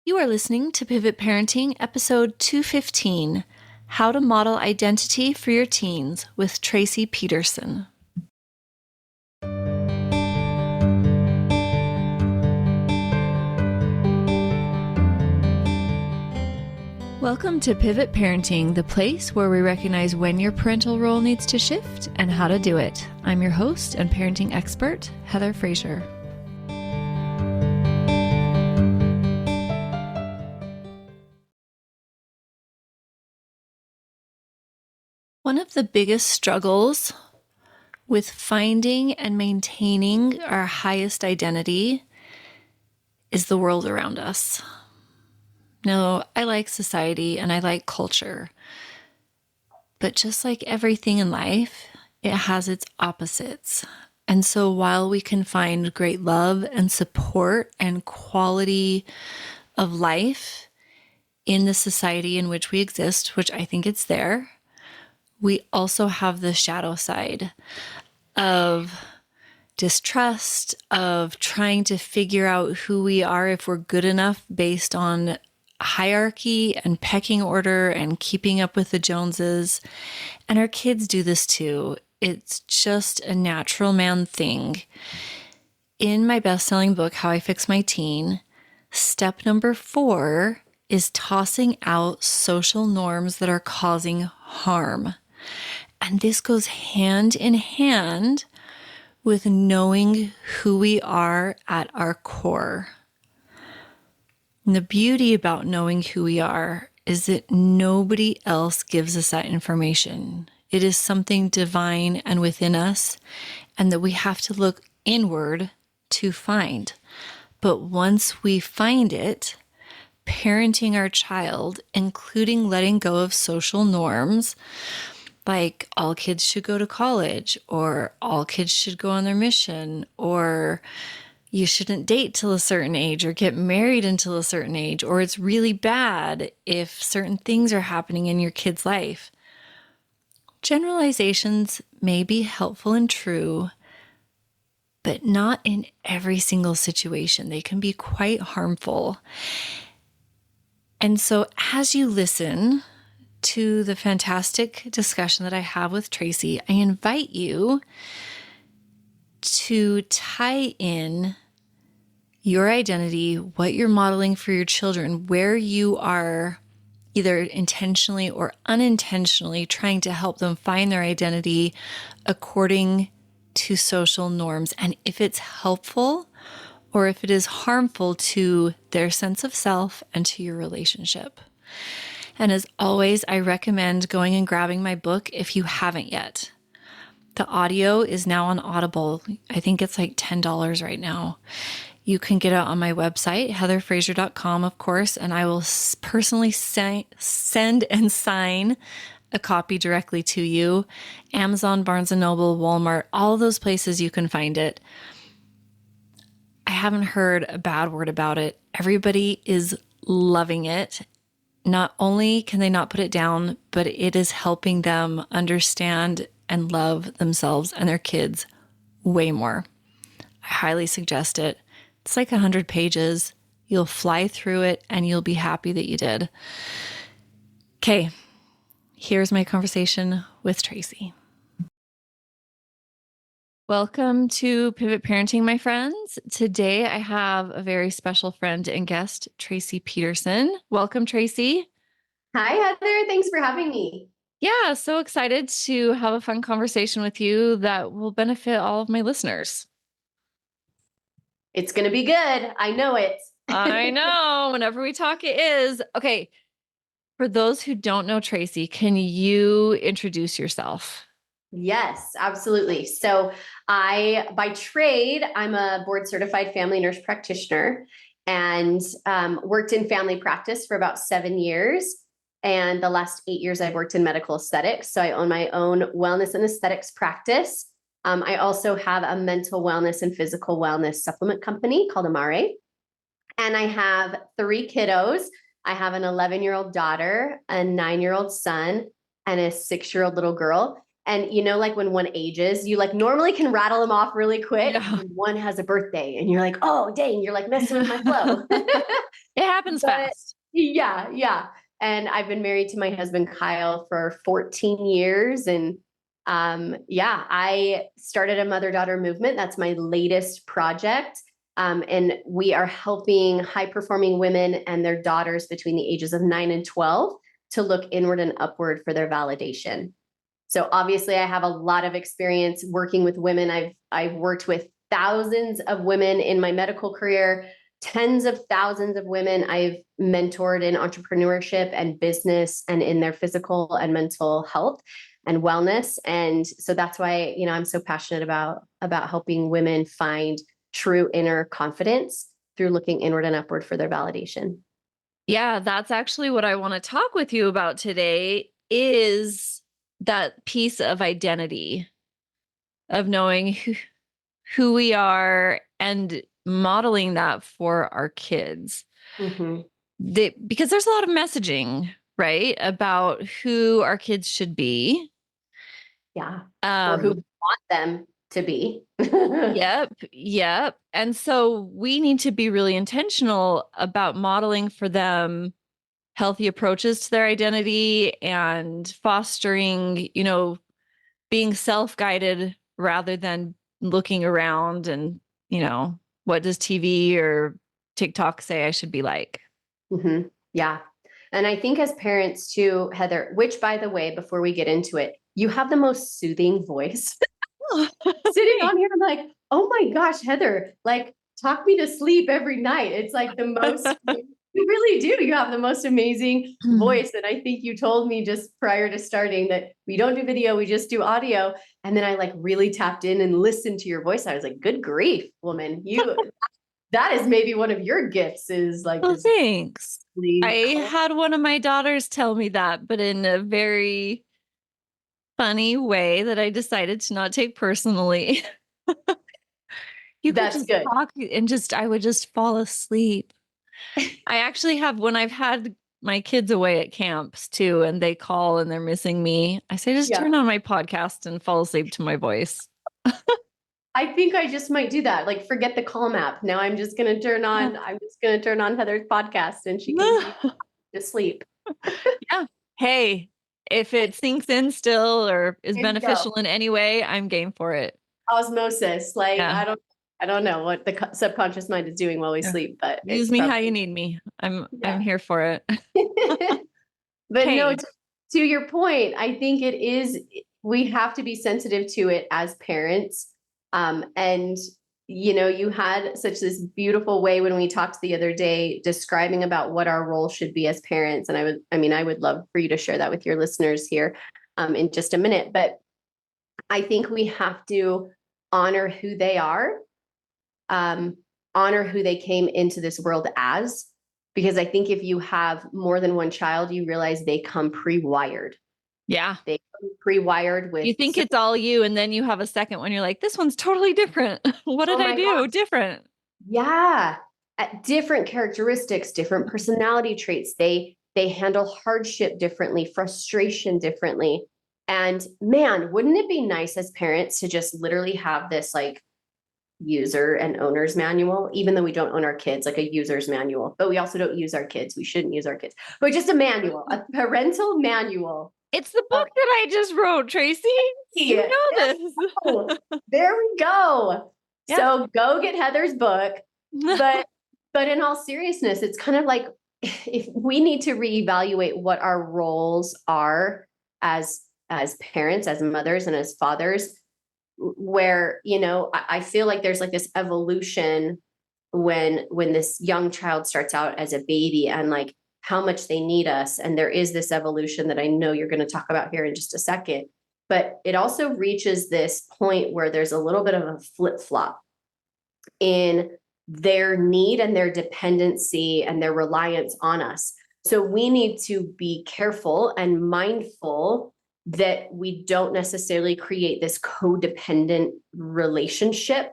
You are listening to Pivot Parenting, episode 215, How to Model Identity for Your Teens with Traci Peterson. Welcome to Pivot Parenting, the place where we recognize when your parental role needs to shift and how to do it. I'm your host and parenting expert, Heather Frazier. One of the biggest struggles with finding and maintaining our highest identity is the world around us. Now, I like society and I like culture, but just like everything in life, it has its opposites. And so while we can find great love and support and quality of life in the society in which we exist, which I think it's there, we also have the shadow side of distrust, of trying to figure out who we are, if we're good enough based on hierarchy and pecking order and keeping up with the Joneses. And our kids do this too. It's just a natural man thing. In my best-selling book, How I Fix My Teen, step number 4 is tossing out social norms that are causing harm. And this goes hand in hand with knowing who we are at our core. And the beauty about knowing who we are is that nobody else gives us that information. It is something divine and within us, and that we have to look inward to find. But once we find it, parenting our child, including letting go of social norms, like all kids should go to college, or all kids should go on their mission, or you shouldn't date till a certain age or get married until a certain age, or it's really bad if certain things are happening in your kid's life. Generalizations may be helpful and true, but not in every single situation. They can be quite harmful. And so as you listen to the fantastic discussion that I have with Traci, I invite you to tie in your identity, what you're modeling for your children, where you are either intentionally or unintentionally trying to help them find their identity according to social norms, and if it's helpful or if it is harmful to their sense of self and to your relationship. And as always, I recommend going and grabbing my book if you haven't yet. The audio is now on Audible. I think it's like $10 right now. You can get it on my website, heatherfrazier.com, of course, and I will personally send and sign a copy directly to you. Amazon, Barnes & Noble, Walmart, all those places you can find it. I haven't heard a bad word about it. Everybody is loving it. Not only can they not put it down, but it is helping them understand and love themselves and their kids way more. I highly suggest it. It's like 100 pages. You'll fly through it and you'll be happy that you did. Okay, here's my conversation with Traci. Welcome to Pivot Parenting, my friends. Today I have a very special friend and guest, Traci Peterson. Welcome, Traci. Hi, Heather. Thanks for having me. Yeah, so excited to have a fun conversation with you that will benefit all of my listeners. It's going to be good. I know it. I know. Whenever we talk, it is. Okay. For those who don't know Traci, can you introduce yourself? Yes, absolutely. So by trade, I'm a board certified family nurse practitioner and worked in family practice for about 7 years. And the last 8 years, I've worked in medical aesthetics. So I own my own wellness and aesthetics practice. I also have a mental wellness and physical wellness supplement company called Amare. And I have 3 kiddos. I have an 11-year-old daughter, a 9-year-old son, and a 6-year-old little girl. And you know, like when one ages, you like normally can rattle them off really quick. Yeah. And one has a birthday and you're like, oh, dang, you're like messing with my flow. It happens happens But fast. yeah, yeah. And I've been married to my husband, Kyle, for 14 years. And yeah, I started a mother-daughter movement. That's my latest project. And we are helping high-performing women and their daughters between the ages of 9 and 12 to look inward and upward for their validation. So obviously I have a lot of experience working with women. I've worked with thousands of women in my medical career, tens of thousands of women I've mentored in entrepreneurship and business and in their physical and mental health and wellness. And so that's why, I'm so passionate about helping women find true inner confidence through looking inward and upward for their validation. Yeah, that's actually what I want to talk with you about today is that piece of identity of knowing who we are and modeling that for our kids. Mm-hmm. Because there's a lot of messaging, right, about who our kids should be. Yeah. Or who want them to be. Yep, yep. And so we need to be really intentional about modeling for them healthy approaches to their identity and fostering, being self-guided rather than looking around and, what does TV or TikTok say I should be like? Mm-hmm. Yeah. And I think as parents too, Heather, which by the way, before we get into it, you have the most soothing voice. Sitting on here, I'm like, oh my gosh, Heather, like talk me to sleep every night. It's like the most, you really do. You have the most amazing voice. And I think you told me just prior to starting that we don't do video, we just do audio. And then I like really tapped in and listened to your voice. I was like, good grief, woman, that is maybe one of your gifts is like Well, this. thanks. Really I had one of my daughters tell me that, but in a very funny way that I decided to not take personally. You could That's just good. talk and I would just fall asleep. I actually have, when I've had my kids away at camps too, and they call and they're missing me, I say, just Yeah. turn on my podcast and fall asleep to my voice. I think I just might do that. Like forget the Calm app. Now I'm just gonna turn on Heather's podcast and she can be to sleep. Yeah. Hey, if it sinks in still or is There you go. beneficial in any way, I'm game for it. Osmosis. Like Yeah. I don't know what the subconscious mind is doing while we Yeah. sleep, but Use it's me how probably you need me. I'm yeah. here for it. But no, Hey. to your point, I think it is, we have to be sensitive to it as parents. And you had such this beautiful way when we talked the other day describing about what our role should be as parents. And I would love for you to share that with your listeners here in just a minute. But I think we have to honor who they are, um, honor who they came into this world as. Because I think if you have more than one child, you realize they come pre-wired. Yeah. They come pre-wired with You think it's all you, and then you have a second one. You're like, this one's totally different. What oh did I my God, do different? yeah, at different characteristics, different personality traits. They handle hardship differently, frustration differently. And man, wouldn't it be nice as parents to just literally have this like user and owner's manual, even though we don't own our kids, like a user's manual, but we also don't use our kids. We shouldn't use our kids, but just a manual, a parental manual. It's the book that I just wrote, Traci. You know this. Oh, there we go. Yeah. So go get Heather's book. But in all seriousness, it's kind of like if we need to reevaluate what our roles are as parents, as mothers, and as fathers, where I feel like there's like this evolution when this young child starts out as a baby and like how much they need us, and there is this evolution that I know you're going to talk about here in just a second, but it also reaches this point where there's a little bit of a flip-flop in their need and their dependency and their reliance on us. So we need to be careful and mindful that we don't necessarily create this codependent relationship,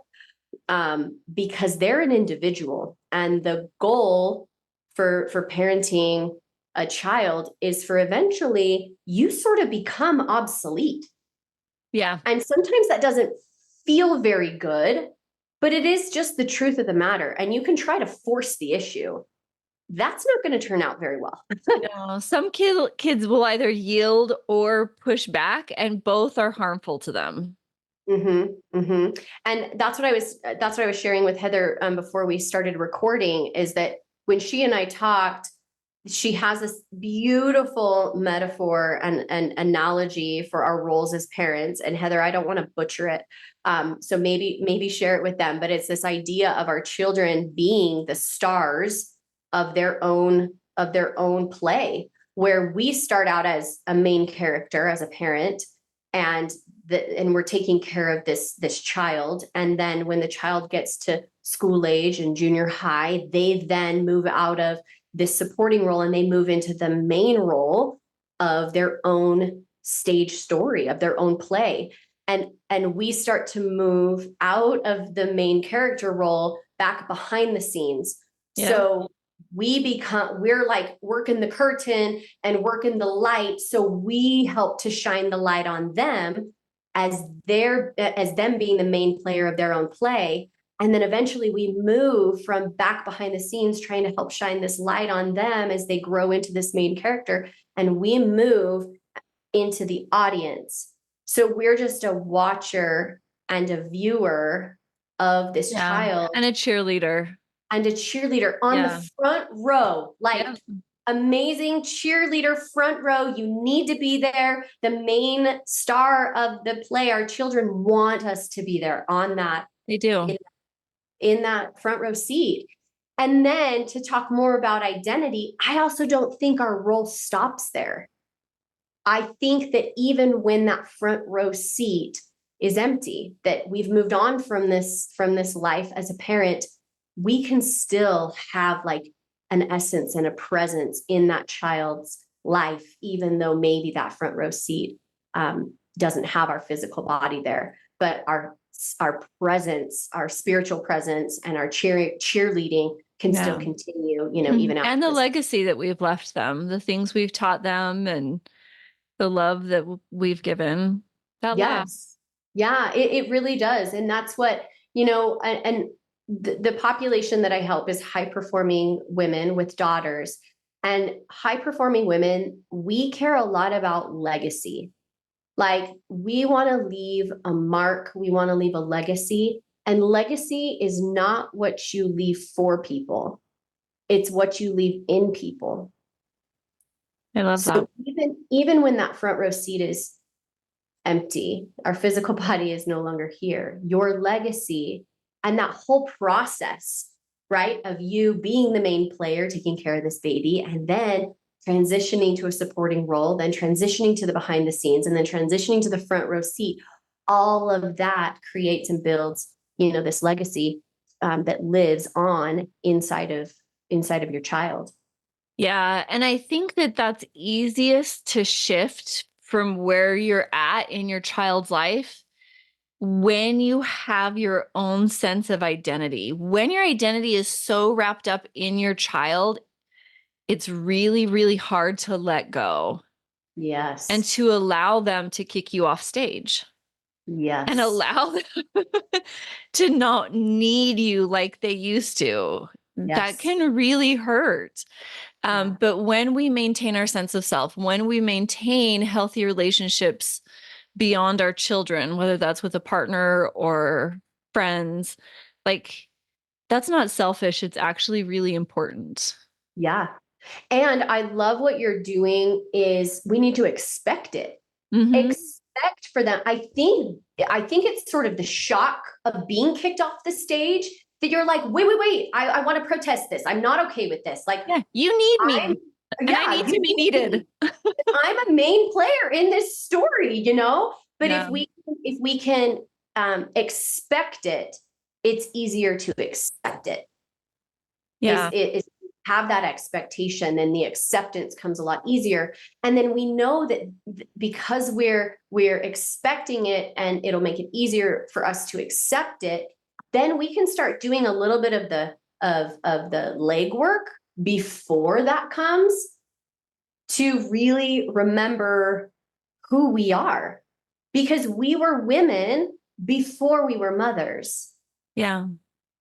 because they're an individual, and the goal for parenting a child is for eventually you sort of become obsolete. Yeah. And sometimes that doesn't feel very good, but it is just the truth of the matter. And you can try to force the issue. that's not going to turn out very well. No, some kids will either yield or push back, and both are harmful to them. And that's what I was sharing with Heather before we started recording, is that when she and I talked, she has this beautiful metaphor and analogy for our roles as parents. And Heather, I don't want to butcher it. So maybe share it with them, but it's this idea of our children being the stars of their own play, where we start out as a main character, as a parent, and and we're taking care of this child. And then when the child gets to school age and junior high, they then move out of this supporting role and they move into the main role of their own stage story, of their own play. And we start to move out of the main character role back behind the scenes. Yeah. So we're like working the curtain and working the light. So we help to shine the light on them as them being the main player of their own play. And then eventually we move from back behind the scenes, trying to help shine this light on them as they grow into this main character. And we move into the audience. So we're just a watcher and a viewer of this child. And a cheerleader. And a cheerleader on the front row, like amazing cheerleader front row. You need to be there. The main star of the play, our children want us to be there on that. They do. In that front row seat. And then to talk more about identity, I also don't think our role stops there. I think that even when that front row seat is empty, that we've moved on from this life as a parent, we can still have like an essence and a presence in that child's life, even though maybe that front row seat doesn't have our physical body there, but our presence, our spiritual presence, and our cheerleading can still continue, even after. And the legacy that we've left them, the things we've taught them, and the love that we've given. That lasts. Yeah, it really does. And that's what, and the population that I help is high performing women with daughters. And high performing women, we care a lot about legacy. Like, we want to leave a mark, we want to leave a legacy. And legacy is not what you leave for people, it's what you leave in people. I love that. Even when that front row seat is empty, our physical body is no longer here, your legacy and that whole process, right, of you being the main player, taking care of this baby, and then transitioning to a supporting role, then transitioning to the behind the scenes, and then transitioning to the front row seat, all of that creates and builds, this legacy that lives on inside of your child. Yeah. And I think that that's easiest to shift from where you're at in your child's life when you have your own sense of identity. When your identity is so wrapped up in your child, it's really, really hard to let go. Yes. And to allow them to kick you off stage. Yes. And allow them to not need you like they used to. Yes. That can really hurt. But when we maintain our sense of self, when we maintain healthy relationships beyond our children, whether that's with a partner or friends, like, that's not selfish. It's actually really important. Yeah. And I love what you're doing is we need to expect it. Expect for them. I think it's sort of the shock of being kicked off the stage that you're like, wait. I want to protest this. I'm not okay with this. Like, you need me. I need to be needed. I'm a main player in this story, But if we can expect it, it's easier to accept it. Yeah. Is have that expectation, then the acceptance comes a lot easier. And then we know that because we're expecting it and it'll make it easier for us to accept it, then we can start doing a little bit of the legwork before that comes to really remember who we are, because we were women before we were mothers. Yeah.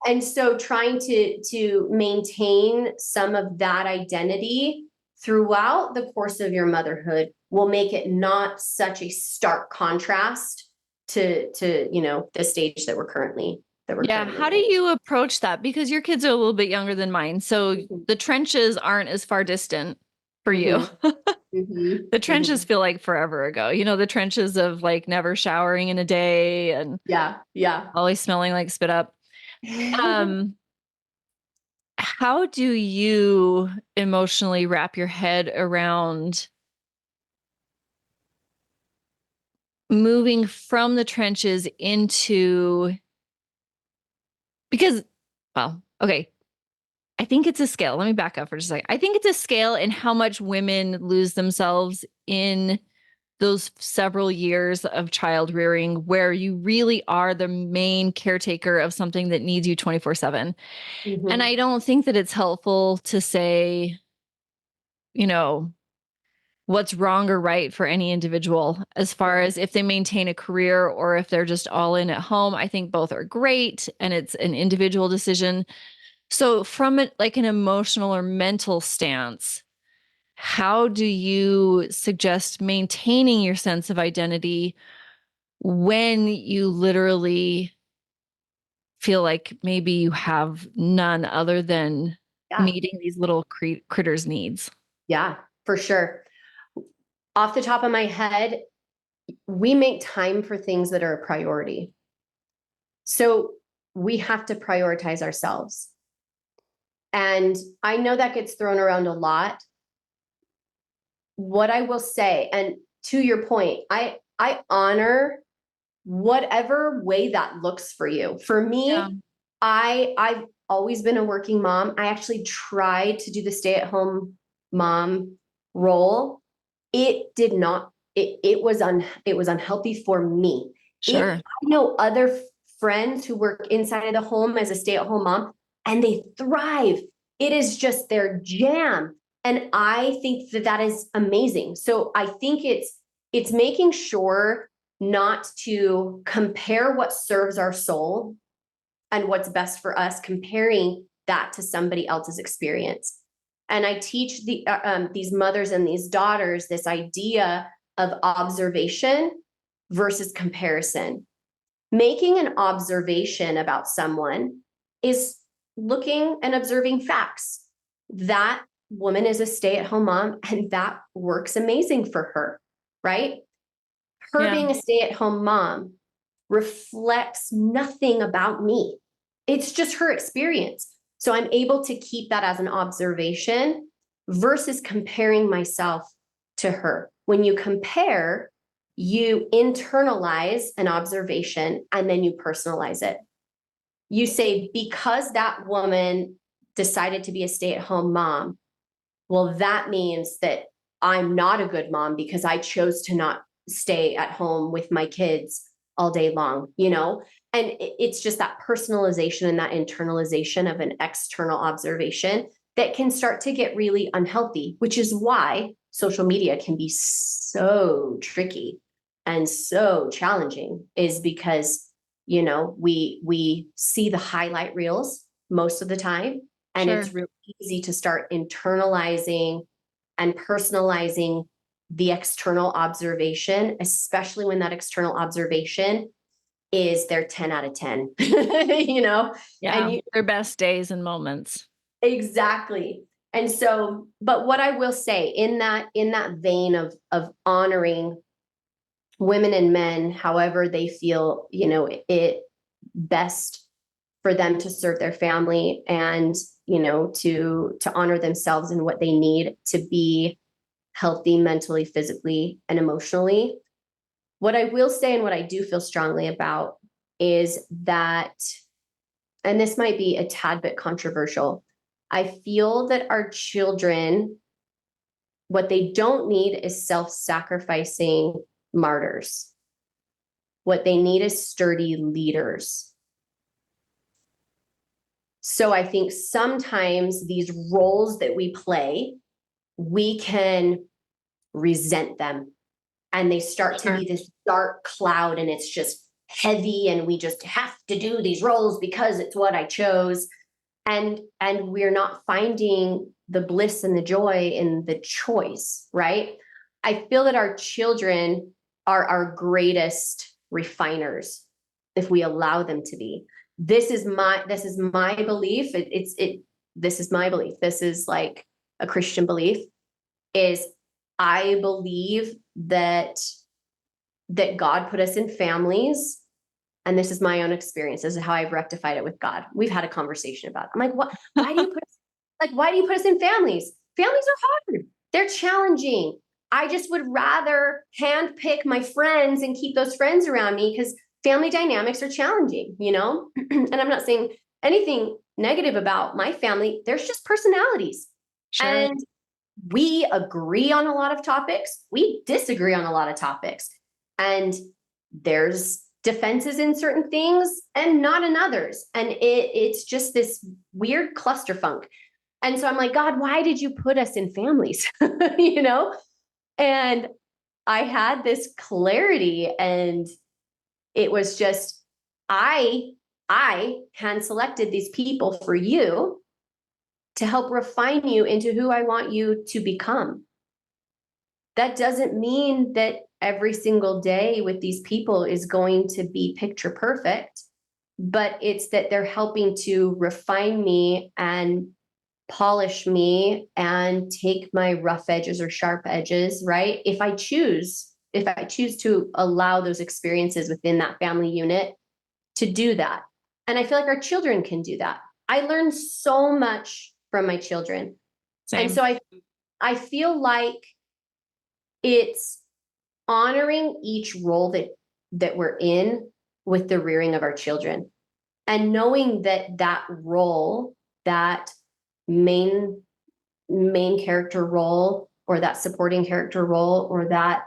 And so trying to maintain some of that identity throughout the course of your motherhood will make it not such a stark contrast to the stage that we're currently Yeah. How do in. you approach that? Because your kids are a little bit younger than mine. So Mhm. the trenches aren't as far distant for you. Mhm. Mhm. The trenches Mhm. feel like forever ago. The trenches of like never showering in a day and Yeah, yeah. always smelling like spit up. Um, how do you emotionally wrap your head around moving from the trenches into, because, well, okay, I think it's a scale. Let me back up for just a second. I think it's a scale in how much women lose themselves in those several years of child rearing where you really are the main caretaker of something that needs you 24/7. And Mhm. I don't think that it's helpful to say, you know, what's wrong or right for any individual as far as if they maintain a career or if they're just all in at home. I think both are great and it's an individual decision. So from it, like an emotional or mental stance, how do you suggest maintaining your sense of identity when you literally feel like maybe you have none other than Yeah, meeting these little critters' needs? yeah, for sure. Off the top of my head, we make time for things that are a priority. So we have to prioritize ourselves. And I know that gets thrown around a lot. What I will say, and to your point, I honor whatever way that looks for you. For Yeah, me, I've always been a working mom. I actually tried to do the stay-at-home mom role. It did not, it was unhealthy for me. sure. I know other friends who work inside of the home as a stay-at-home mom and they thrive. It is just their jam. And I think that that is amazing. So I think it's making sure not to compare what serves our soul and what's best for us, comparing that to somebody else's experience. And I teach these mothers and these daughters this idea of observation versus comparison. Making an observation about someone is looking and observing facts. That woman is a stay-at-home mom and that works amazing for her, right? Her Yeah, being a stay-at-home mom reflects nothing about me. It's just her experience. So I'm able to keep that as an observation versus comparing myself to her. When you compare, you internalize an observation and then you personalize it. You say, because that woman decided to be a stay-at-home mom, well, that means that I'm not a good mom because I chose to not stay at home with my kids all day long, And it's just that personalization and that internalization of an external observation that can start to get really unhealthy, which is why social media can be so tricky and so challenging, is because we see the highlight reels most of the time, and sure. it's really easy to start internalizing and personalizing the external observation, especially when that external observation is their 10 out of 10, and Yeah, you their best days and moments. exactly. And so, but what I will say in that vein of honoring women and men, however they feel, it best for them to serve their family and to honor themselves and what they need to be healthy mentally, physically, and emotionally. What I will say and what I do feel strongly about is that, and this might be a tad bit controversial, I feel that our children, what they don't need is self-sacrificing martyrs. What they need is sturdy leaders. So I think sometimes these roles that we play, we can resent them and they start to Sure. be this dark cloud and it's just heavy and we just have to do these roles because it's what I chose. And we're not finding the bliss and the joy in the choice, right? I feel that our children are our greatest refiners if we allow them to be. This is my belief. This is my belief. This is like a Christian belief, is I believe that God put us in families, and this is my own experience. This is how I've rectified it with God. We've had a conversation about it. I'm like, what? Why do you put us in families? Families are hard. They're challenging. I just would rather handpick my friends and keep those friends around me because family dynamics are challenging, you know? And I'm not saying anything negative about my family. There's just personalities. Sure. And we agree on a lot of topics. We disagree on a lot of topics. And there's defenses in certain things and not in others. And it's just this weird clusterfunk. And so I'm like, God, why did you put us in families? You know? And I had this clarity, and it was just, I hand selected these people for you to help refine you into who I want you to become. That doesn't mean that every single day with these people is going to be picture perfect, but it's that they're helping to refine me and polish me and take my rough edges or sharp edges, right? If I choose to allow those experiences within that family unit to do that. And I feel like our children can do that. I learn so much from my children. Same. And so I feel like it's honoring each role that we're in with the rearing of our children, and knowing that role, that main character role, or that supporting character role, or that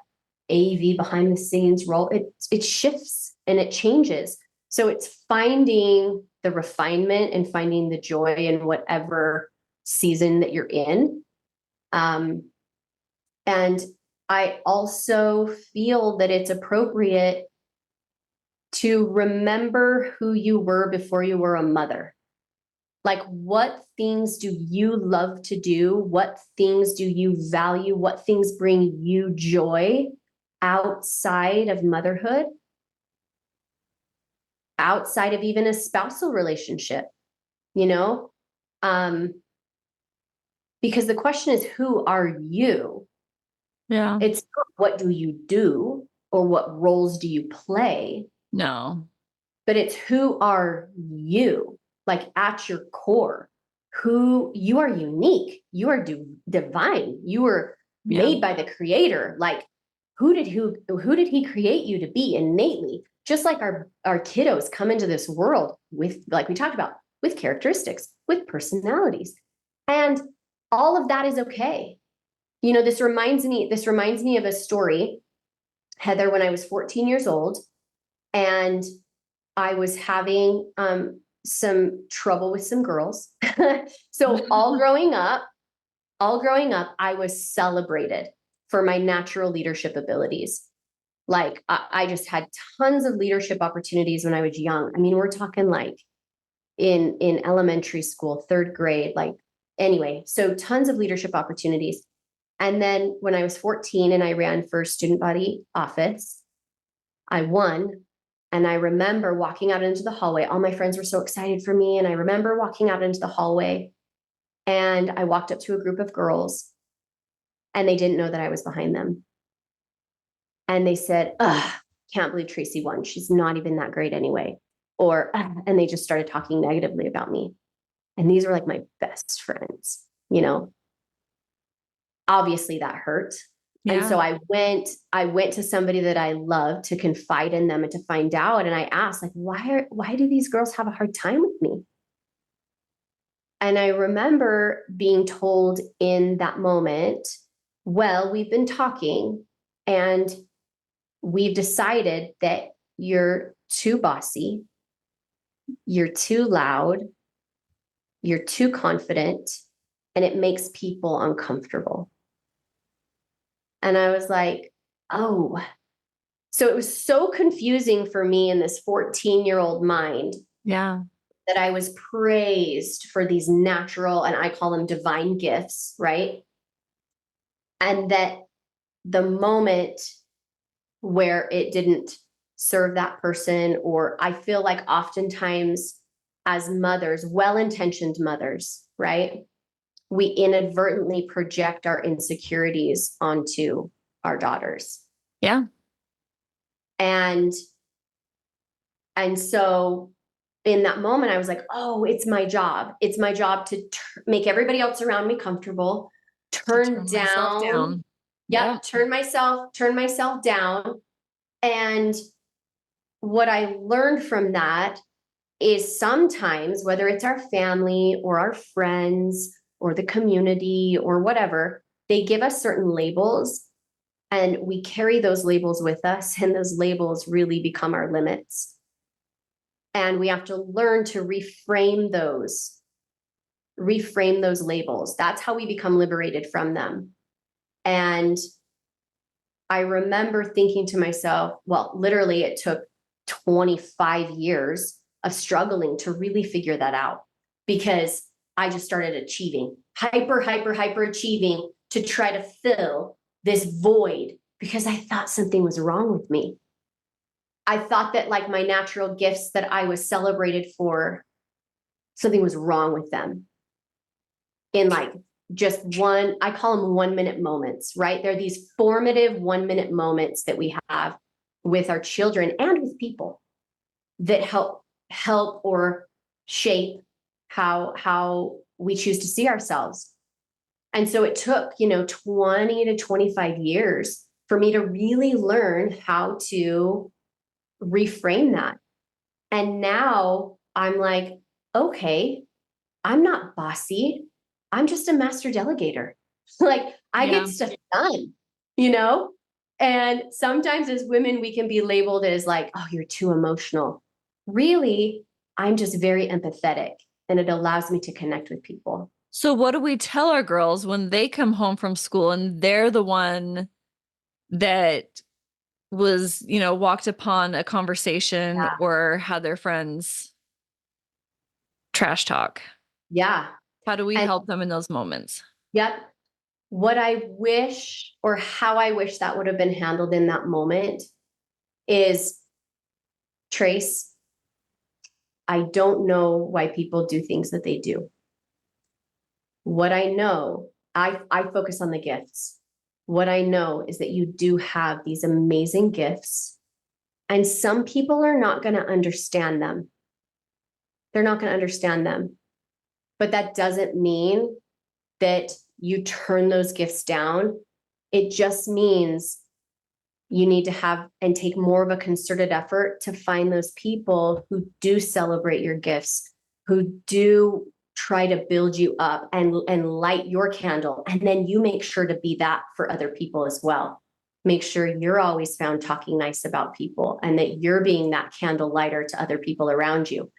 AV behind the scenes role, it shifts and it changes. So it's finding the refinement and finding the joy in whatever season that you're in. And I also feel that it's appropriate to remember who you were before you were a mother. Like, what things do you love to do? What things do you value? What things bring you joy outside of motherhood? Outside of even a spousal relationship, you know? Because the question is, who are you? Yeah. It's not what do you do or what roles do you play? No. But it's who are you, like at your core. Who you are, unique, you are divine, you were made by the creator. Like, who did he create you to be innately? Just like our kiddos come into this world with, like we talked about, with characteristics, with personalities, and all of that is okay. You know, this reminds me of a story, Heather, when I was 14 years old, and I was having some trouble with some girls. So all growing up, I was celebrated for my natural leadership abilities. Like, I just had tons of leadership opportunities when I was young. I mean, we're talking like in elementary school, third grade, like, anyway, so tons of leadership opportunities. And then when I was 14 and I ran for student body office, I won. And I remember walking out into the hallway. All my friends were so excited for me. And I remember walking out into the hallway, and I walked up to a group of girls, and they didn't know that I was behind them. And they said, ugh, can't believe Traci won. She's not even that great anyway. Or, and they just started talking negatively about me. And these were like my best friends, you know? Obviously that hurt. And so I went to somebody that I love to confide in them and to find out. And I asked, like, why do these girls have a hard time with me? And I remember being told in that moment, well, we've been talking and we've decided that you're too bossy, you're too loud, you're too confident, and it makes people uncomfortable. And I was like, oh, So it was so confusing for me in this 14-year-old mind Yeah. that I was praised for these natural, and I call them divine gifts, right? And that the moment where it didn't serve that person, or I feel like oftentimes as mothers, well-intentioned mothers, right? We inadvertently project our insecurities onto our daughters. Yeah. And so in that moment, I was like, oh, it's my job. It's my job to make everybody else around me comfortable, To turn turn myself down. down. Yeah. Yep, turn myself down. And what I learned from that is sometimes, whether it's our family or our friends or the community or whatever, they give us certain labels and we carry those labels with us, and those labels really become our limits. And we have to learn to reframe those labels. That's how we become liberated from them. And I remember thinking to myself, well, literally, it took 25 years of struggling to really figure that out, because I just started achieving, hyper achieving to try to fill this void because I thought something was wrong with me. I thought that, like, my natural gifts that I was celebrated for, something was wrong with them. In like just one, I call them 1 minute moments, right? They're these formative 1 minute moments that we have with our children and with people that help or shape how we choose to see ourselves. And so it took, 20 to 25 years for me to really learn how to reframe that. And now I'm like, okay, I'm not bossy. I'm just a master delegator. Like, I Yeah. get stuff done, you know? And sometimes as women, we can be labeled as like, oh, you're too emotional. Really, I'm just very empathetic, and it allows me to connect with people. So what do we tell our girls when they come home from school and they're the one that was, walked upon a conversation Yeah. or had their friends trash talk? Yeah. How do we And help them in those moments? yep. What I wish, or how I wish that would have been handled in that moment is, Trace, I don't know why people do things that they do. What I know, I focus on the gifts. What I know is that you do have these amazing gifts, and some people are not going to understand them. They're not going to understand them. But that doesn't mean that you turn those gifts down. It just means you need to have and take more of a concerted effort to find those people who do celebrate your gifts, who do try to build you up and light your candle. And then you make sure to be that for other people as well. Make sure you're always found talking nice about people, and that you're being that candle lighter to other people around you.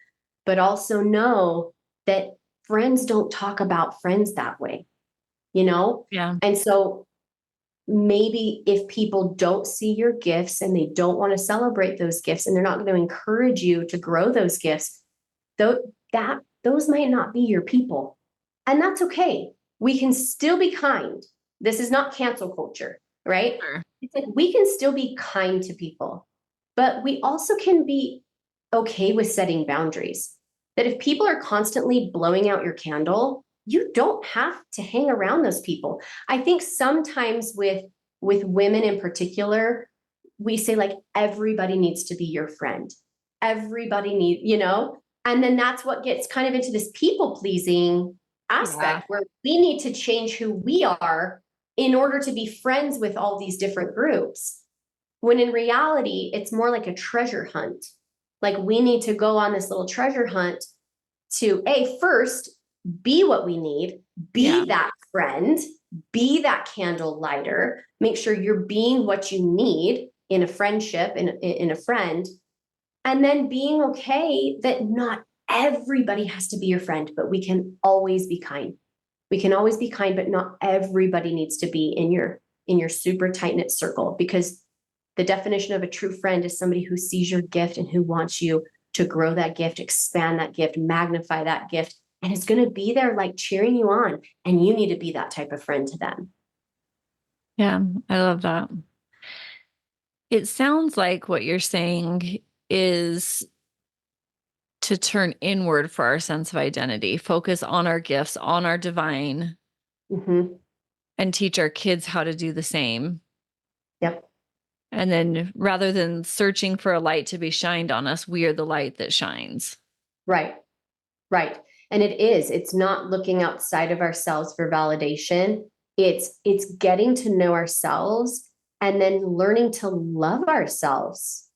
But also know that friends don't talk about friends that way, you know? Yeah. And so maybe if people don't see your gifts and they don't want to celebrate those gifts, and they're not going to encourage you to grow those gifts, though, that those might not be your people. And that's okay. We can still be kind. This is not cancel culture, right? Sure. It's like we can still be kind to people, but we also can be okay with setting boundaries. That if people are constantly blowing out your candle, you don't have to hang around those people. I think sometimes with women in particular, we say like everybody needs to be your friend. Everybody need, and then that's what gets kind of into this people pleasing Yeah. aspect, where we need to change who we are in order to be friends with all these different groups. When in reality, it's more like a treasure hunt. Like, we need to go on this little treasure hunt to first be what we need, Yeah. be that friend, be that candle lighter, make sure you're being what you need in a friendship, in a friend, and then being okay that not everybody has to be your friend, but we can always be kind. We can always be kind, but not everybody needs to be in your super tight knit circle, because The definition of a true friend is somebody who sees your gift and who wants you to grow that gift, expand that gift, magnify that gift, and is going to be there like cheering you on. And you need to be that type of friend to them. Yeah, I love that. It sounds like what you're saying is to turn inward for our sense of identity, focus on our gifts, on our divine, and teach our kids how to do the same. Yep. And then rather than searching for a light to be shined on us, we are the light that shines. Right. Right. And it's not looking outside of ourselves for validation. It's getting to know ourselves and then learning to love ourselves.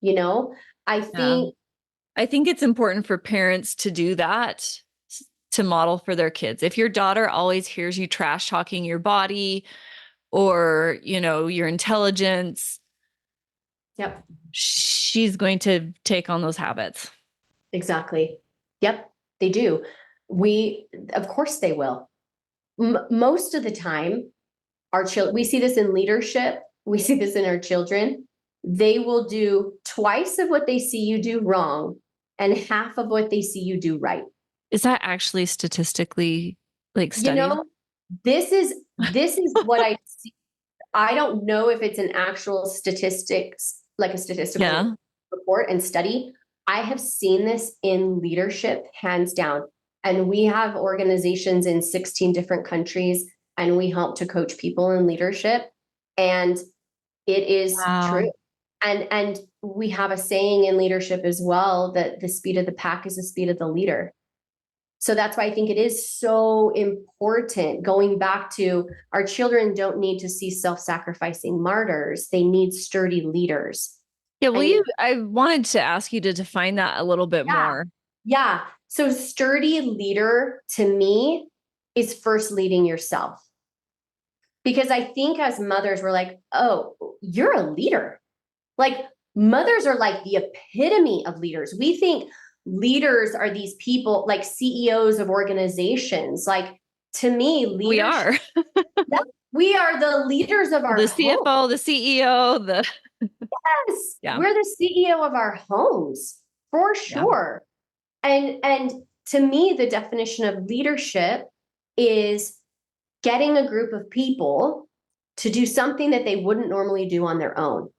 You know, I think I think it's important for parents to do that, to model for their kids. If your daughter always hears you trash talking your body or, you know, your intelligence, yep, she's going to take on those habits. exactly. Yep, they do. Of course they will. Most of the time, our children, we see this in leadership, we see this in our children. They will do twice of what they see you do wrong and half of what they see you do right. Is that actually statistically studied? You know, this is what I see. I don't know if it's an actual statistics, like a statistical report and study. I have seen this in leadership, hands down. And we have organizations in 16 different countries, and we help to coach people in leadership. And it is true. And we have a saying in leadership as well that the speed of the pack is the speed of the leader. So that's why I think it is so important. Going back to, our children don't need to see self-sacrificing martyrs. They need sturdy leaders. Yeah, well, I wanted to ask you to define that a little bit more. Yeah. So sturdy leader to me is first leading yourself. Because I think as mothers, we're like, oh, you're a leader. Like, mothers are like the epitome of leaders. We think leaders are these people like CEOs of organizations. Like, to me, we are. We are the leaders of our the CFO, home. the CEO, yes, we're the CEO of our homes for sure. And to me, the definition of leadership is getting a group of people to do something that they wouldn't normally do on their own,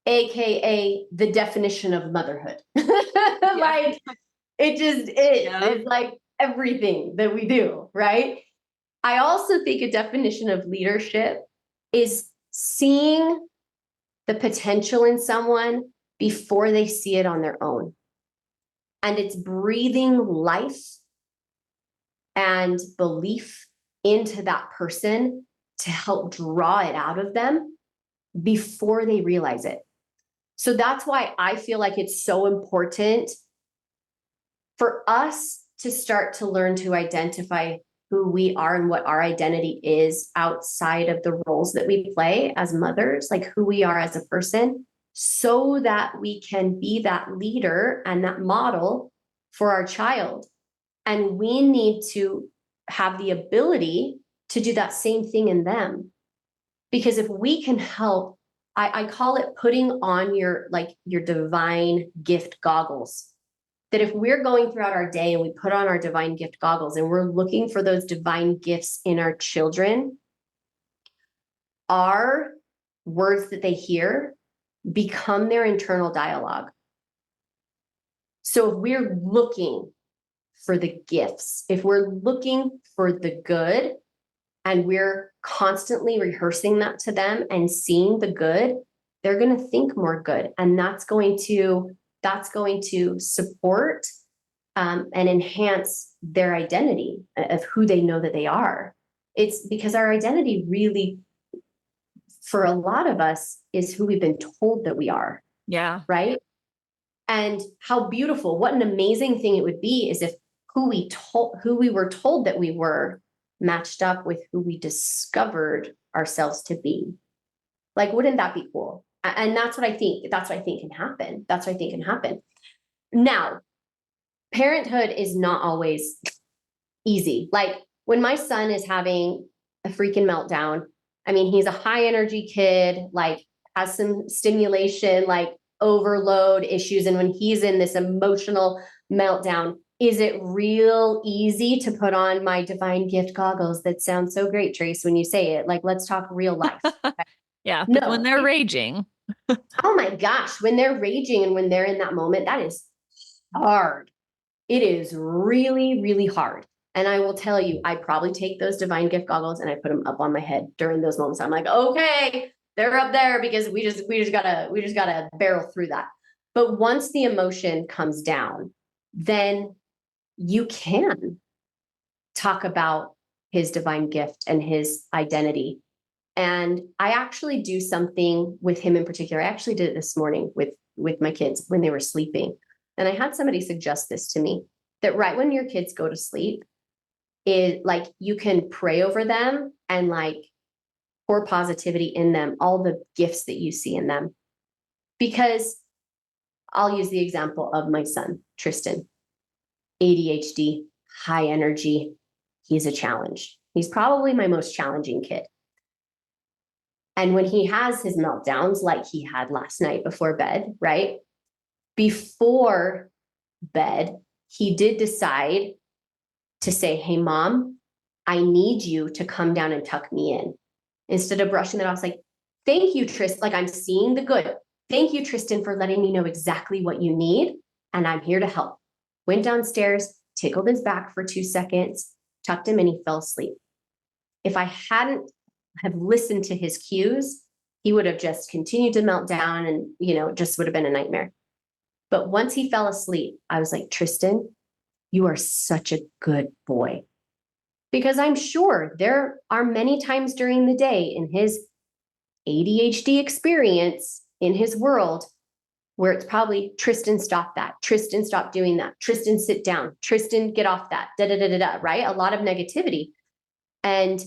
aka the definition of motherhood. Like, it just is. It's like everything that we do, right? I also think a definition of leadership is seeing the potential in someone before they see it on their own. And it's breathing life and belief into that person to help draw it out of them before they realize it. So that's why I feel like it's so important for us to start to learn to identify who we are and what our identity is outside of the roles that we play as mothers, like who we are as a person, so that we can be that leader and that model for our child. And we need to have the ability to do that same thing in them. Because if we can help, I call it putting on your divine gift goggles. That if we're going throughout our day and we put on our divine gift goggles and we're looking for those divine gifts in our children, our words that they hear become their internal dialogue. So if we're looking for the gifts, if we're looking for the good, and we're constantly rehearsing that to them and seeing the good, they're going to think more good. And that's going to support and enhance their identity of who they know that they are. It's because our identity really, for a lot of us, is who we've been told that we are. Yeah. Right. And how beautiful, what an amazing thing it would be is if who we were told that we were matched up with who we discovered ourselves to be. Like, wouldn't that be cool? And that's what I think can happen. That's what I think can happen. Now, parenthood is not always easy. Like, when my son is having a freaking meltdown, I mean, he's a high energy kid. Like, has some stimulation, like overload issues, and when he's in this emotional meltdown, is it real easy to put on my divine gift goggles that sound so great, Trace, when you say it? Like, let's talk real life. Yeah, but when No. they're raging. Oh my gosh, when they're raging and when they're in that moment, that is hard. It is really, really hard. And I will tell you, I probably take those divine gift goggles and I put them up on my head during those moments. I'm like, okay, they're up there because we just gotta barrel through that. But once the emotion comes down, then you can talk about his divine gift and his identity. And I actually do something with him in particular. I actually did it this morning with my kids when they were sleeping. And I had somebody suggest this to me, that right when your kids go to sleep, it like you can pray over them and like pour positivity in them, all the gifts that you see in them. Because I'll use the example of my son, Tristan, ADHD, high energy. He's a challenge. He's probably my most challenging kid. And when he has his meltdowns, like he had last night before bed, right? Before bed, he did decide to say, hey, mom, I need you to come down and tuck me in. Instead of brushing that off, like, thank you, Tristan. Like, I'm seeing the good. Thank you, Tristan, for letting me know exactly what you need. And I'm here to help. Went downstairs, tickled his back for 2 seconds, tucked him in, he fell asleep. If I hadn't have listened to his cues, he would have just continued to melt down and, it just would have been a nightmare. But once he fell asleep, I was like, Tristan, you are such a good boy. Because I'm sure there are many times during the day in his ADHD experience in his world where it's probably Tristan, stop that. Tristan, stop doing that. Tristan, sit down. Tristan, get off that. Da da da da da. Right? A lot of negativity. And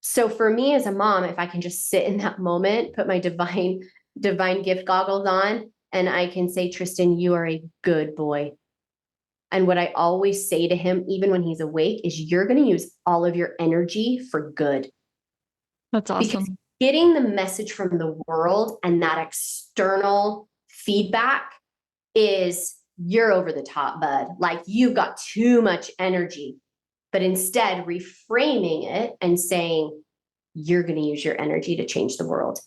so for me as a mom, if I can just sit in that moment, put my divine gift goggles on, and I can say, Tristan, you are a good boy. And what I always say to him, even when he's awake, is you're going to use all of your energy for good. That's Because awesome. getting the message from the world and that external feedback is you're over the top, bud. Like you've got too much energy. But instead, reframing it and saying, you're going to use your energy to change the world.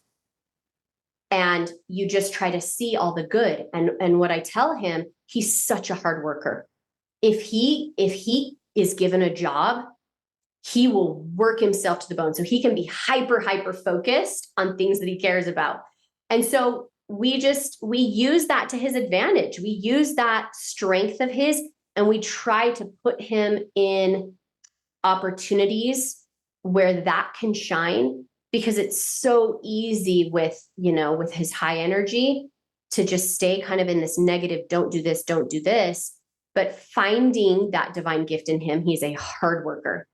And you just try to see all the good. And what I tell him, he's such a hard worker. If he is given a job, he will work himself to the bone so he can be hyper focused on things that he cares about. And so we use that to his advantage. We use that strength of his and we try to put him in opportunities where that can shine, because it's so easy with his high energy to just stay kind of in this negative, don't do this, don't do this. But finding that divine gift in him, he's a hard worker.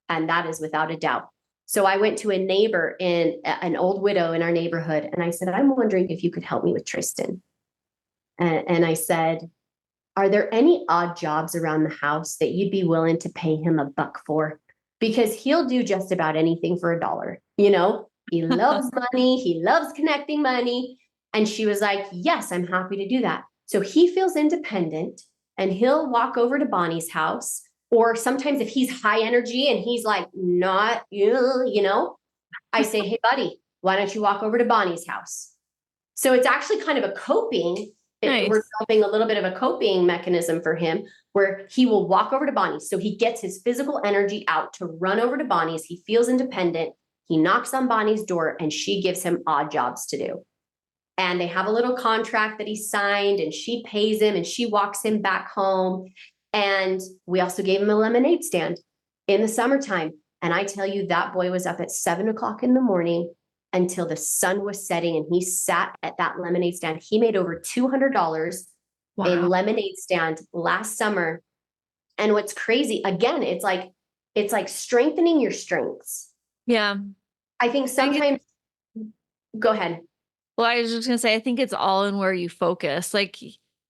And that is without a doubt. So I went to a neighbor, an old widow in our neighborhood, and I said, I'm wondering if you could help me with Tristan. And I said, are there any odd jobs around the house that you'd be willing to pay him $1 for? Because he'll do just about anything for $1. He loves money. He loves connecting money. And she was like, yes, I'm happy to do that. So he feels independent and he'll walk over to Bonnie's house. Or sometimes if he's high energy and he's like, not, I say, hey, buddy, why don't you walk over to Bonnie's house? So it's actually kind of a coping. Nice. We're developing a little bit of a coping mechanism for him where he will walk over to Bonnie's. So he gets his physical energy out to run over to Bonnie's. He feels independent. He knocks on Bonnie's door and she gives him odd jobs to do. And they have a little contract that he signed and she pays him and she walks him back home. And we also gave him a lemonade stand in the summertime. And I tell you, that boy was up at 7 o'clock in the morning until the sun was setting and he sat at that lemonade stand. He made over $200 in lemonade stand last summer. And what's crazy, again, it's like strengthening your strengths. Yeah. I think sometimes, go ahead. Well, I was just going to say, I think it's all in where you focus. Like,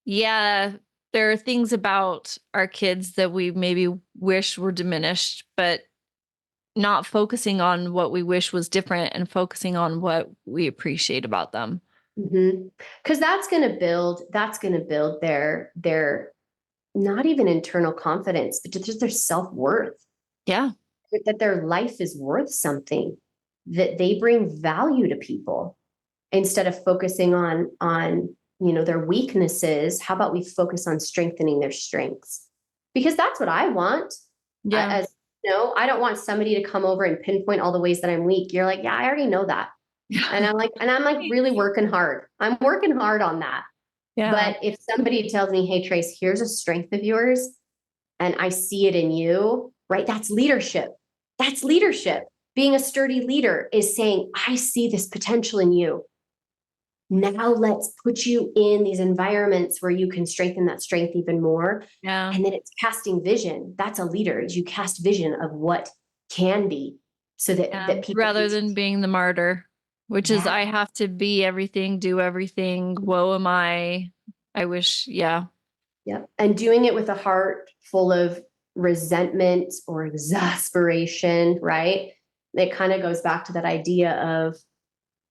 yeah, there are things about our kids that we maybe wish were diminished, but not focusing on what we wish was different and focusing on what we appreciate about them. Because that's going to build their not even internal confidence, but just their self-worth. Yeah. That their life is worth something, that they bring value to people instead of focusing on their weaknesses. How about we focus on strengthening their strengths? Because that's what I want. Yeah. As I don't want somebody to come over and pinpoint all the ways that I'm weak. You're like, yeah, I already know that. And I'm like really working hard. I'm working hard on that. Yeah. But if somebody tells me, hey, Trace, here's a strength of yours, and I see it in you, right? That's leadership. That's leadership. Being a sturdy leader is saying, I see this potential in you. Now let's put you in these environments where you can strengthen that strength even more. Yeah. And then it's casting vision. That's a leader, is you cast vision of what can be, so that people rather than being the martyr, which is I have to be everything, do everything. Woe am I. I wish, yeah. Yep. And doing it with a heart full of resentment or exasperation, right? It kind of goes back to that idea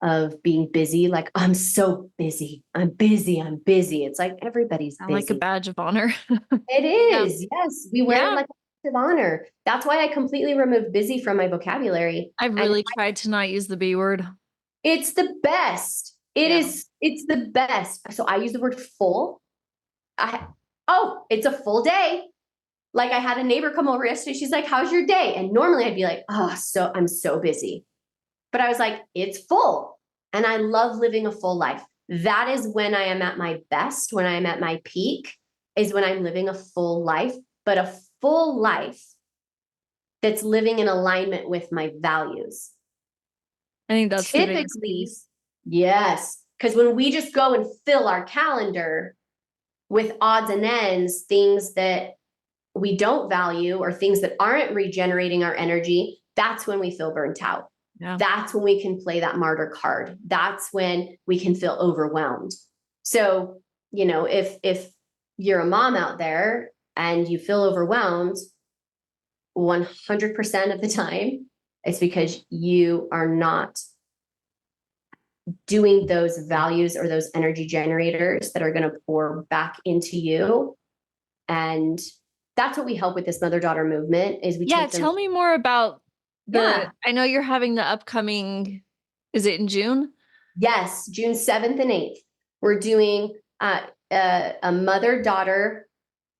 of being busy. Like, I'm so busy. I'm busy. I'm busy. It's like everybody's busy. Like a badge of honor. It is. Yeah. Yes. We wear it like a badge of honor. That's why I completely removed busy from my vocabulary. I've really tried to not use the B word. It's the best. It's the best. So I use the word full. It's a full day. Like, I had a neighbor come over yesterday. She's like, how's your day? And normally I'd be like, I'm so busy. But I was like, it's full. And I love living a full life. That is when I am at my best, when I am at my peak, is when I'm living a full life, but a full life that's living in alignment with my values. I think that's typically, yes. Because when we just go and fill our calendar with odds and ends, things that we don't value or things that aren't regenerating our energy, that's when we feel burnt out. Yeah. That's when we can play that martyr card. That's when we can feel overwhelmed. So, if you're a mom out there and you feel overwhelmed, 100% of the time, it's because you are not doing those values or those energy generators that are going to pour back into you. And that's what we help with this mother-daughter movement is we take them. Tell me more about I know you're having the upcoming, is it in June? Yes, June 7th and 8th. We're doing a mother-daughter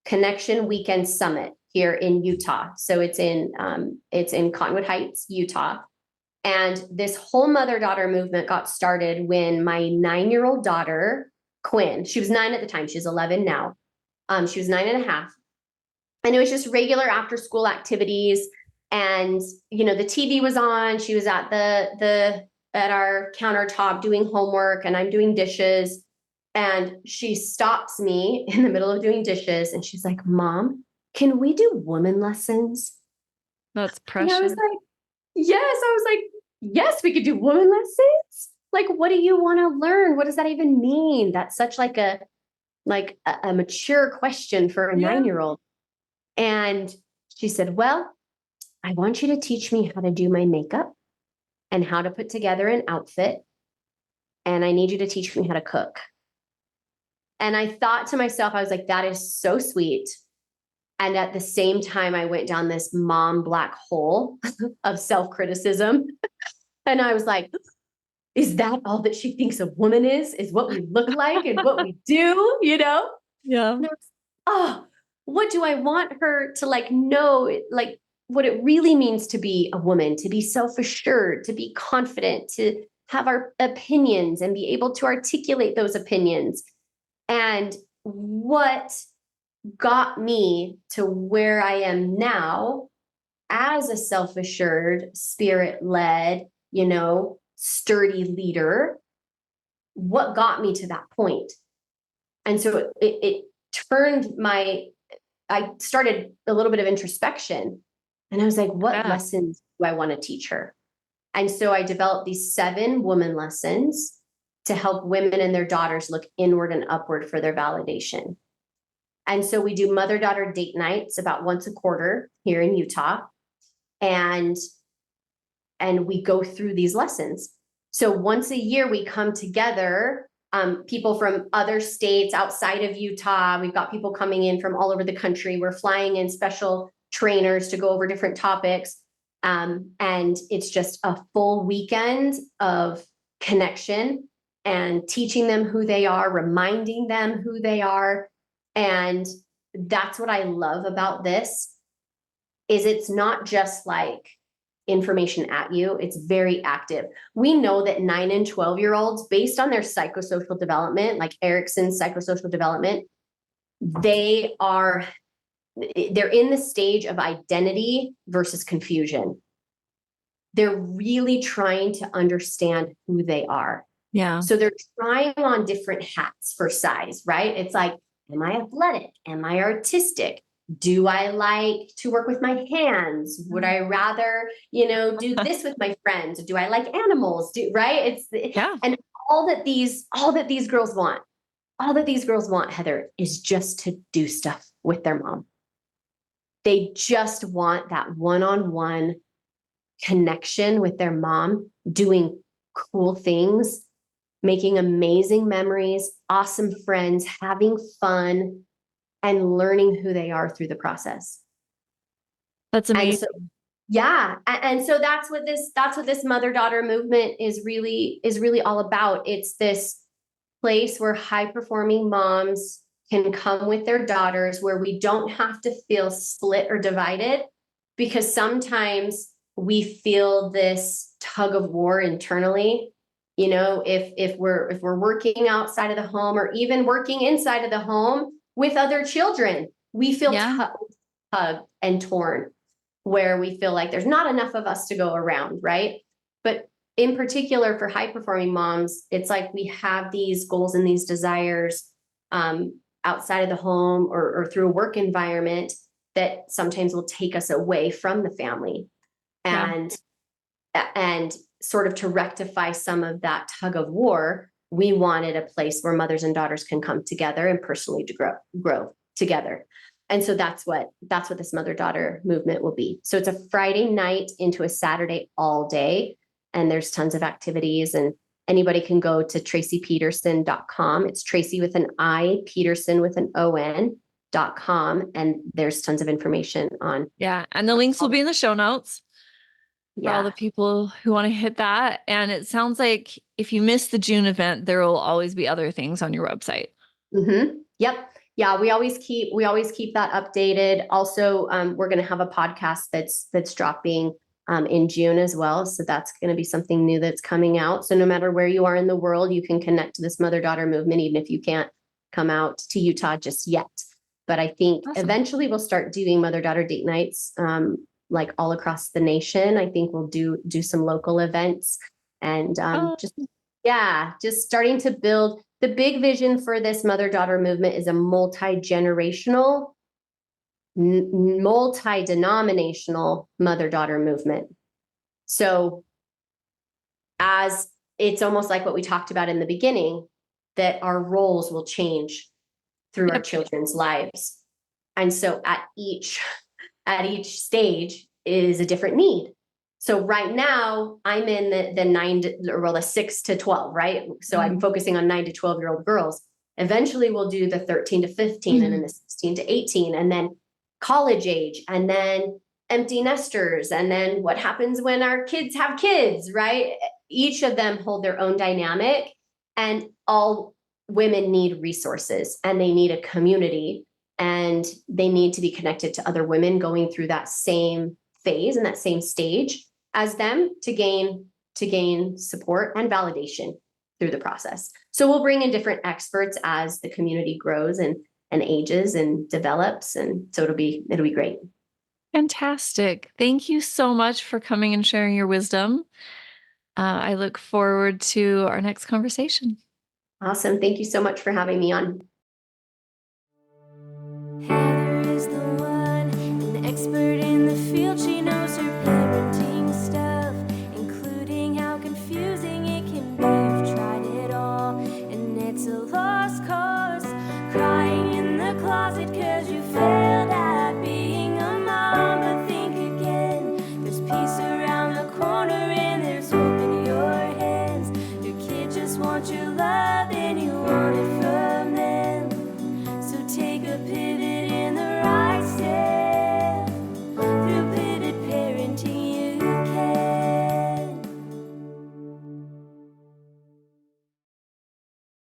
connection weekend summit here in Utah. So it's in Cottonwood Heights, Utah. And this whole mother-daughter movement got started when my 9-year-old daughter, Quinn, she was 9 at the time, she's 11 now. She was 9.5. And it was just regular after school activities. And, the TV was on, she was at at our countertop doing homework, and I'm doing dishes. And she stops me in the middle of doing dishes. And she's like, Mom, can we do woman lessons? That's precious. And I was like, yes, we could do woman lessons. Like, what do you want to learn? What does that even mean? That's such like a mature question for a 9-year-old. And she said, well, I want you to teach me how to do my makeup and how to put together an outfit. And I need you to teach me how to cook. And I thought to myself, I was like, that is so sweet. And at the same time, I went down this mom black hole of self-criticism. And I was like, is that all that she thinks a woman is what we look like and what we do, Yeah. And what do I want her to know, what it really means to be a woman, to be self-assured, to be confident, to have our opinions and be able to articulate those opinions. And what got me to where I am now as a self-assured, spirit-led, sturdy leader, what got me to that point? And so it turned I started a little bit of introspection, and I was like, what lessons do I want to teach her? And so I developed these 7 woman lessons to help women and their daughters look inward and upward for their validation. And so we do mother-daughter date nights about once a quarter here in Utah. And and we go through these lessons. So once a year we come together, people from other states outside of Utah. We've got people coming in from all over the country. We're flying in special trainers to go over different topics. And it's just a full weekend of connection and teaching them who they are, reminding them who they are. And that's what I love about this is it's not just like information at you, it's very active. We know that 9 and 12-year-olds, based on their psychosocial development, like Erickson's psychosocial development, they're in the stage of identity versus confusion. They're really trying to understand who they are. Yeah. So they're trying on different hats for size, right? It's like, am I athletic? Am I artistic? Do I like to work with my hands? Would I rather, do this with my friends? Do I like animals? Right? And all that these girls want, Heather, is just to do stuff with their mom. They just want that one-on-one connection with their mom, doing cool things, making amazing memories, awesome friends, having fun, and learning who they are through the process. That's amazing. And so that's what this mother-daughter movement is really all about. It's this place where high-performing moms can come with their daughters, where we don't have to feel split or divided, because sometimes we feel this tug of war internally. If we're working outside of the home or even working inside of the home with other children, we feel tugged and torn, where we feel like there's not enough of us to go around, right? But in particular for high-performing moms, it's like we have these goals and these desires outside of the home or through a work environment that sometimes will take us away from the family. And sort of to rectify some of that tug of war, we wanted a place where mothers and daughters can come together and personally to grow together. And so that's what this mother-daughter movement will be. So it's a Friday night into a Saturday all day, and there's tons of activities, and anybody can go to tracipeterson.com. It's Traci with an I, Peterson with an ON.com, and there's tons of information on. Yeah, and the links will be in the show notes for all the people who want to hit that. And it sounds like if you miss the June event, there will always be other things on your website. Mm-hmm. Yep. Yeah, we always keep that updated. Also, we're going to have a podcast that's dropping in June as well. So that's going to be something new that's coming out. So no matter where you are in the world, you can connect to this mother-daughter movement, even if you can't come out to Utah just yet. But I think eventually we'll start doing mother-daughter date nights like all across the nation. I think we'll do some local events and just starting to build. The big vision for this mother-daughter movement is a multi-generational, multi-denominational mother-daughter movement. So as it's almost like what we talked about in the beginning, that our roles will change through our children's lives. And so at each stage is a different need. So right now I'm in the 6 to 12, right? So I'm focusing on 9 to 12-year-old girls. Eventually we'll do the 13 to 15 and then the 16 to 18 and then college age and then empty nesters. And then what happens when our kids have kids, right? Each of them hold their own dynamic, and all women need resources and they need a community, and they need to be connected to other women going through that same phase and that same stage as them to gain support and validation through the process. So we'll bring in different experts as the community grows and ages and develops. And so it'll be great. Fantastic. Thank you so much for coming and sharing your wisdom. I look forward to our next conversation. Awesome. Thank you so much for having me on.